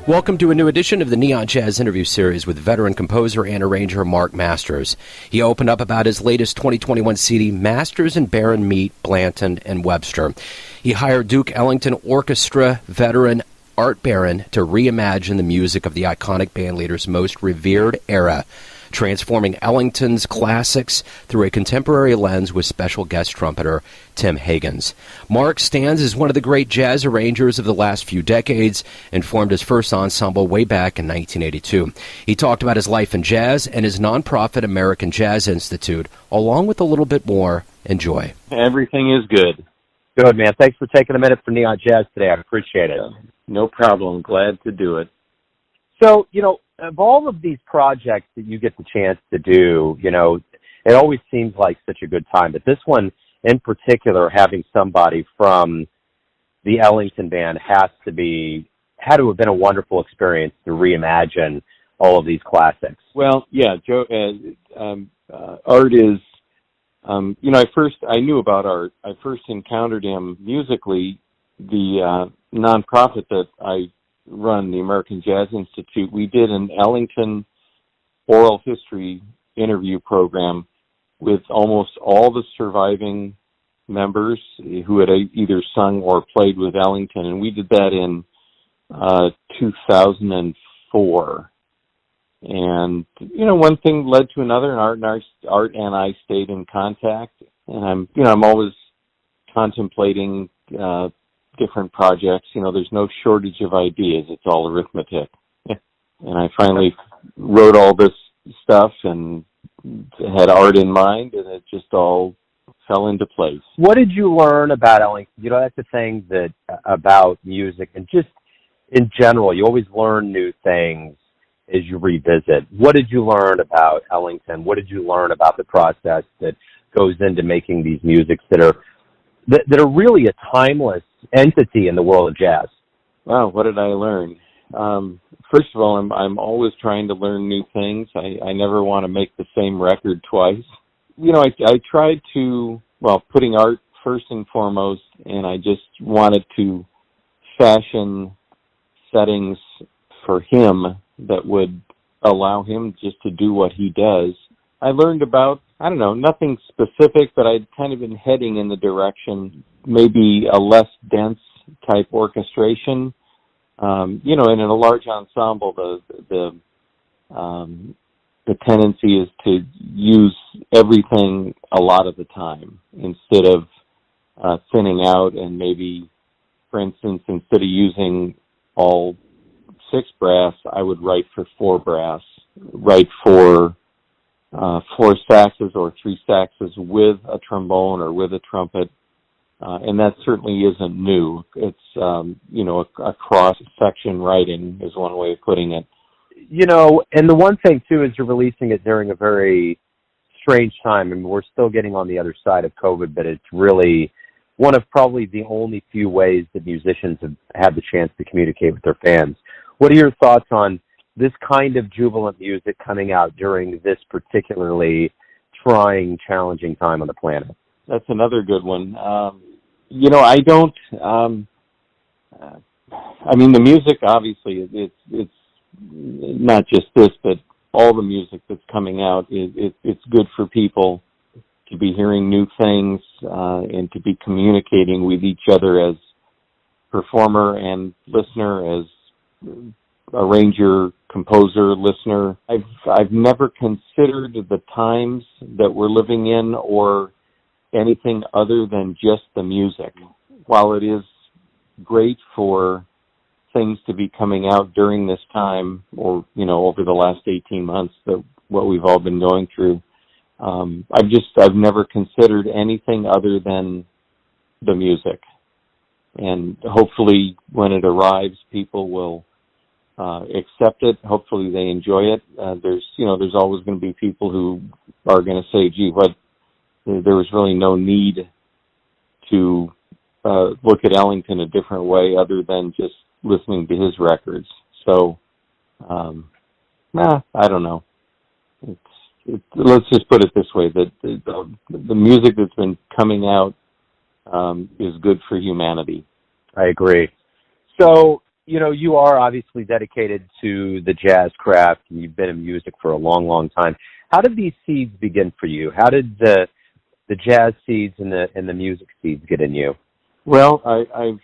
Welcome to a new edition of the Neon Jazz interview series with veteran composer and arranger Mark Masters. He opened up about his latest 2021 CD, Masters and Baron Meet Blanton and Webster. He hired Duke Ellington Orchestra veteran Art Baron to reimagine the music of the iconic bandleader's most revered era, transforming Ellington's classics through a contemporary lens with special guest trumpeter Tim Hagans. Mark stands as one of the great jazz arrangers of the last few decades and formed his first ensemble way back in 1982. He talked about his life in jazz and his nonprofit American Jazz Institute, along with a little bit more. Enjoy. Everything is good. Good, man. Thanks for taking a minute for Neon Jazz today. I appreciate it. No problem. Glad to do it. So, of all of these projects that you get the chance to do, it always seems like such a good time. But this one in particular, having somebody from the Ellington Band had to have been a wonderful experience to reimagine all of these classics. Well, yeah, Joe, Art is, I knew about Art. I first encountered him musically, the nonprofit that I run, the American Jazz Institute. We did an Ellington oral history interview program with almost all the surviving members who had either sung or played with Ellington, and we did that in 2004. And one thing led to another, and Art and I stayed in contact. And I'm always contemplating different projects. There's no shortage of ideas. It's all arithmetic. And I finally wrote all this stuff and had Art in mind, and it just all fell into place. What did you learn about Ellington? That's the thing about music and just in general, you always learn new things as you revisit. What did you learn about Ellington? What did you learn about the process that goes into making these musics that are really a timeless entity in the world of jazz? Wow, what did I learn? First of all, I'm always trying to learn new things. I never want to make the same record twice. I tried to, putting Art first and foremost, and I just wanted to fashion settings for him that would allow him just to do what he does. I learned about, nothing specific, but I'd kind of been heading in the direction, maybe a less dense type orchestration. And in a large ensemble, the tendency is to use everything a lot of the time instead of thinning out, and maybe, for instance, instead of using all 6 brass, I would write for 4 brass, write for 4 saxes or 3 saxes with a trombone or with a trumpet. And that certainly isn't new. It's, a cross-section writing is one way of putting it. And the one thing, too, is you're releasing it during a very strange time. I mean, we're still getting on the other side of COVID, but it's really one of probably the only few ways that musicians have had the chance to communicate with their fans. What are your thoughts on this kind of jubilant music coming out during this particularly trying, challenging time on the planet? That's another good one. The music, obviously, it's not just this, but all the music that's coming out, it's good for people to be hearing new things and to be communicating with each other as performer and listener, as arranger, composer, listener. I've never considered the times that we're living in or anything other than just the music. While it is great for things to be coming out during this time, or over the last 18 months, that what we've all been going through, I've never considered anything other than the music. And hopefully when it arrives, people will accept it. Hopefully they enjoy it. There's always going to be people who are going to say, gee, there was really no need to look at Ellington a different way other than just listening to his records. So, I don't know. Let's just put it this way, that the music that's been coming out is good for humanity. I agree. So, you know, you are obviously dedicated to the jazz craft, and you've been in music for a long, long time. How did these seeds begin for you? How did the jazz seeds and the music seeds get in you? Well, I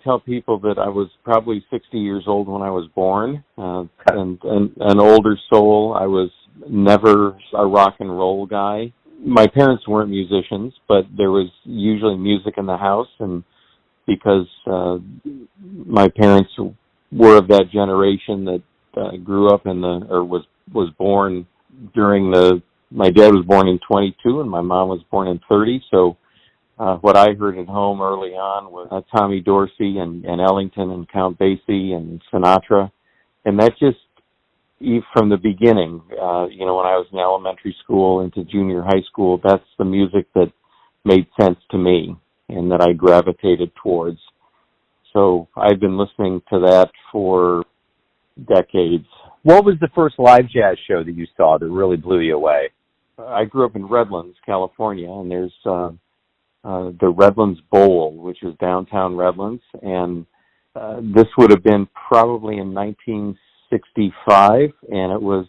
tell people that I was probably 60 years old when I was born, and an older soul. I was never a rock and roll guy. My parents weren't musicians, but there was usually music in the house, and because my parents were of that generation that grew up was born during my dad was born in 22 and my mom was born in 30, so what I heard at home early on was Tommy Dorsey and Ellington and Count Basie and Sinatra, and that just from the beginning, when I was in elementary school into junior high school, that's the music that made sense to me and that I gravitated towards. So I've been listening to that for decades. What was the first live jazz show that you saw that really blew you away? I grew up in Redlands, California, and there's the Redlands Bowl, which is downtown Redlands, and this would have been probably in 1965, and it was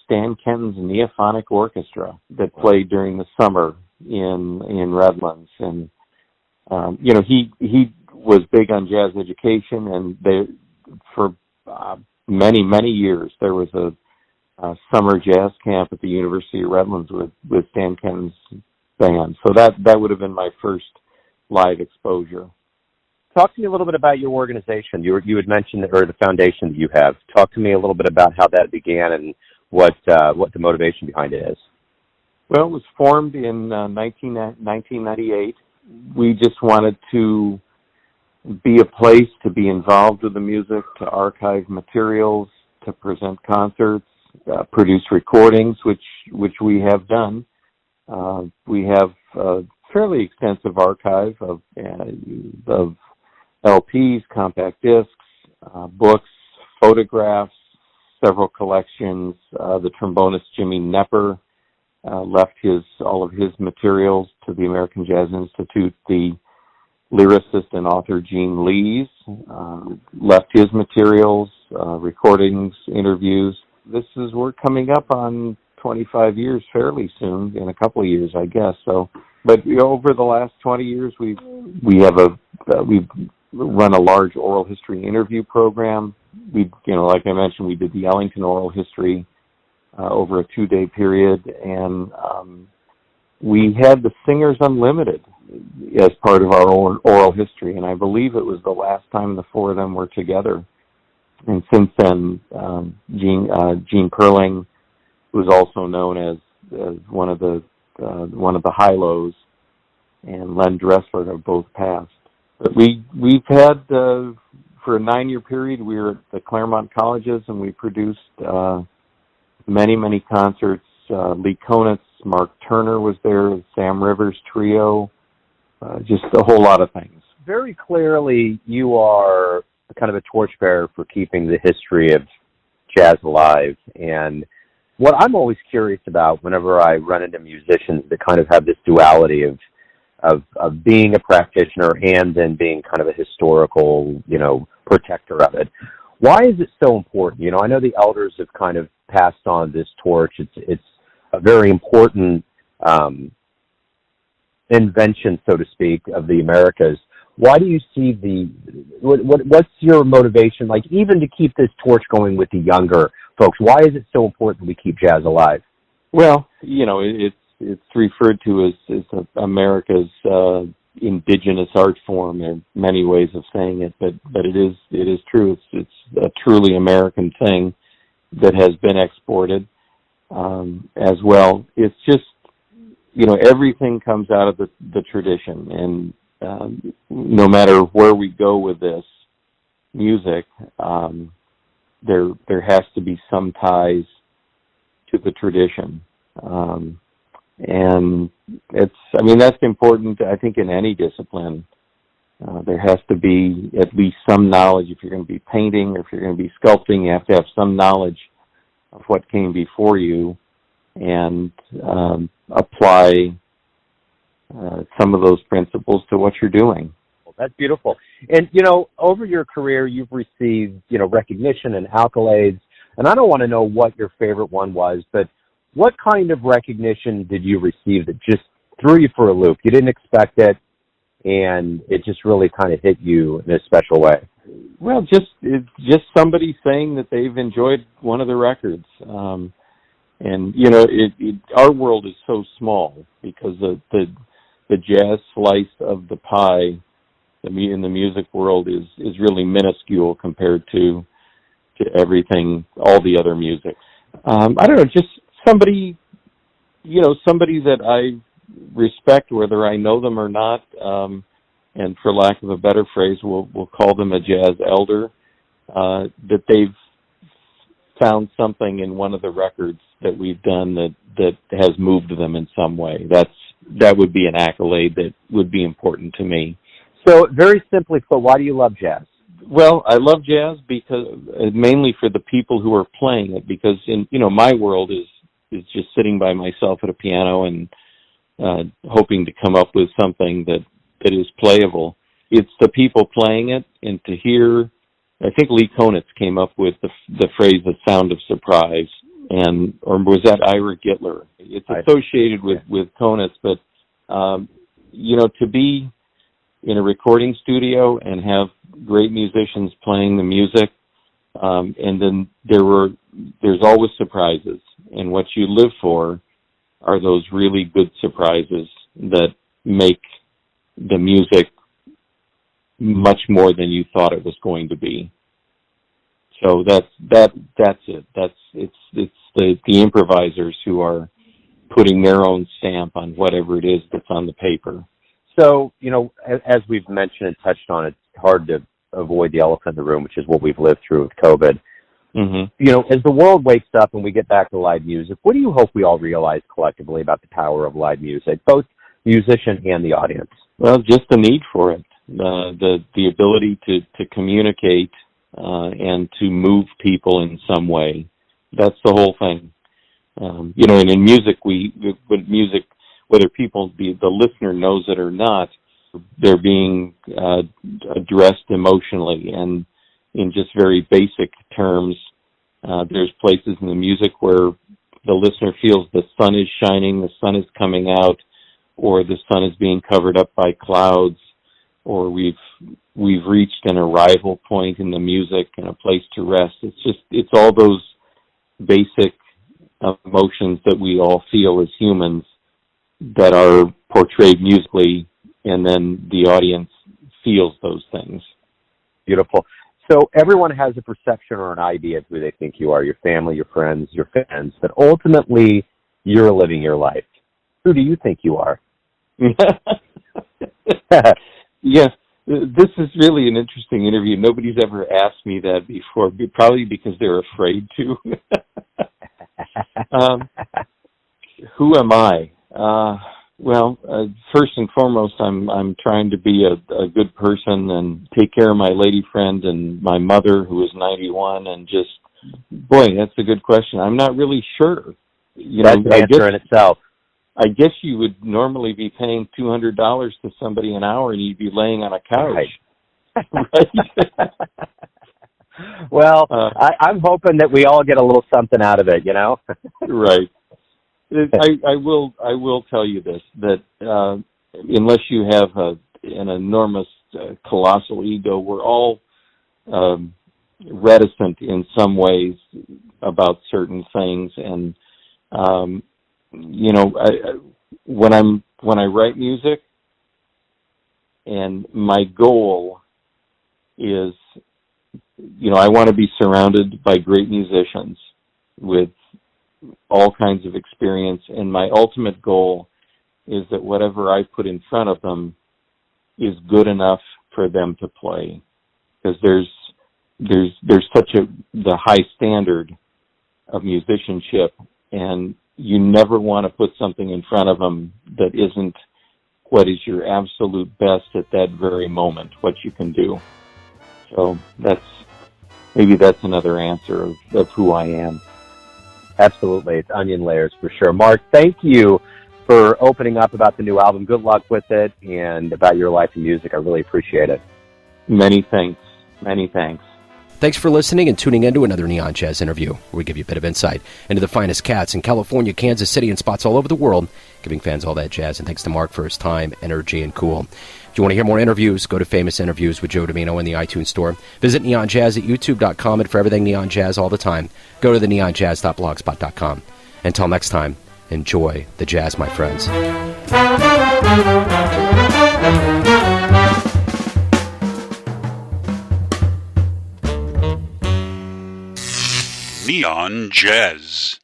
Stan Kenton's Neophonic Orchestra that played during the summer in Redlands, and he was big on jazz education, and for many years there was a summer jazz camp at the University of Redlands with Stan Kenton's band. So that would have been my first live exposure. Talk to me a little bit about your organization. You had mentioned, or the foundation that you have. Talk to me a little bit about how that began and what the motivation behind it is. Well, it was formed in 1998. We just wanted to be a place to be involved with the music, to archive materials, to present concerts, produce recordings, which we have done. We have a fairly extensive archive of LPs, compact discs, books, photographs, several collections. The trombonist Jimmy Knepper left all of his materials to the American Jazz Institute. The lyricist and author Gene Lees left his materials, recordings, interviews. We're coming up on 25 years fairly soon, in a couple of years, I guess. So, but over the last 20 years, we've run a large oral history interview program. Like I mentioned, we did the Ellington oral history over a 2-day period, and we had the Singers Unlimited as part of our oral history, and I believe it was the last time the four of them were together. And since then, Gene Perling, who's also known as one of the high-lows, and Len Dressler have both passed. But we've had for a 9-year period, we were at the Claremont colleges, and we produced many concerts. Lee Konitz, Mark Turner was there, Sam Rivers Trio, just a whole lot of things. Very clearly, you are kind of a torchbearer for keeping the history of jazz alive. And what I'm always curious about whenever I run into musicians that kind of have this duality of being a practitioner and then being kind of a historical, protector of it. Why is it so important? I know the elders have kind of passed on this torch. It's a very important invention, so to speak, of the Americas. Why do you see what's your motivation, like, even to keep this torch going with the younger folks? Why is it so important that we keep jazz alive? Well, it's referred to as America's indigenous art form. There are many ways of saying it, but it is true. It's a truly American thing that has been exported as well. It's just, everything comes out of the tradition, and no matter where we go with this music, there has to be some ties to the tradition. And that's important, I think, in any discipline. There has to be at least some knowledge. If you're going to be painting or if you're going to be sculpting, you have to have some knowledge of what came before you and apply some of those principles to what you're doing. That's beautiful. And, over your career, you've received, recognition and accolades. And I don't want to know what your favorite one was, but what kind of recognition did you receive that just threw you for a loop? You didn't expect it, and it just really kind of hit you in a special way. Well, just somebody saying that they've enjoyed one of the records. And, our world is so small because the jazz slice of the pie in the music world is really minuscule compared to everything, all the other music. I don't know, just somebody that I respect, whether I know them or not, and for lack of a better phrase, we'll call them a jazz elder, that they've found something in one of the records that we've done that has moved them in some way. That would be an accolade that would be important to me. So, very simply put, why do you love jazz? Well, I love jazz because mainly for the people who are playing it, because my world is just sitting by myself at a piano and hoping to come up with something that is playable. It's the people playing it, and to hear, I think Lee Konitz came up with the phrase "the sound of surprise," or was that Ira Gittler? It's associated with Konitz, but to be in a recording studio and have great musicians playing the music, and then there's always surprises, and what you live for are those really good surprises that make the music much more than you thought it was going to be. So that's it. It's the improvisers who are putting their own stamp on whatever it is that's on the paper. So, as we've mentioned and touched on, it's hard to avoid the elephant in the room, which is what we've lived through with COVID. Mm-hmm. As the world wakes up and we get back to live music, what do you hope we all realize collectively about the power of live music, both musician and the audience? Well, just the need for it, the ability to communicate and to move people in some way. That's the whole thing. And in music, with music, whether the listener knows it or not, they're being addressed emotionally, and in just very basic terms, there's places in the music where the listener feels the sun is shining, the sun is coming out, or the sun is being covered up by clouds, or we've reached an arrival point in the music and a place to rest. It's all those basic emotions that we all feel as humans that are portrayed musically, and then the audience feels those things. Beautiful. So everyone has a perception or an idea of who they think you are, your family, your friends, your fans, but ultimately you're living your life. Who do you think you are? Yes, this is really an interesting interview. Nobody's ever asked me that before, probably because they're afraid to. Who am I? Well, first and foremost, I'm trying to be a good person and take care of my lady friend and my mother, who is 91, and just, boy, that's a good question. I'm not really sure. That's an answer in itself. I guess you would normally be paying $200 to somebody an hour, and you'd be laying on a couch. Right. Well, I'm hoping that we all get a little something out of it, Right. I will tell you this, that unless you have an enormous, colossal ego, we're all reticent in some ways about certain things, and when I write music, and my goal is, I want to be surrounded by great musicians with all kinds of experience, and my ultimate goal is that whatever I put in front of them is good enough for them to play, because there's such the high standard of musicianship, and you never want to put something in front of them that isn't what is your absolute best at that very moment, what you can do. So that's another answer of who I am. Absolutely. It's onion layers for sure. Mark, thank you for opening up about the new album. Good luck with it and about your life in music. I really appreciate it. Many thanks. Many thanks. Thanks for listening and tuning in to another Neon Jazz interview, where we give you a bit of insight into the finest cats in California, Kansas City, and spots all over the world, giving fans all that jazz. And thanks to Mark for his time, energy, and cool. If you want to hear more interviews, go to Famous Interviews with Joe Domino in the iTunes Store. Visit Neon Jazz at youtube.com, and for everything Neon Jazz all the time, go to the neonjazz.blogspot.com. Until next time, enjoy the jazz, my friends. Neon Jazz.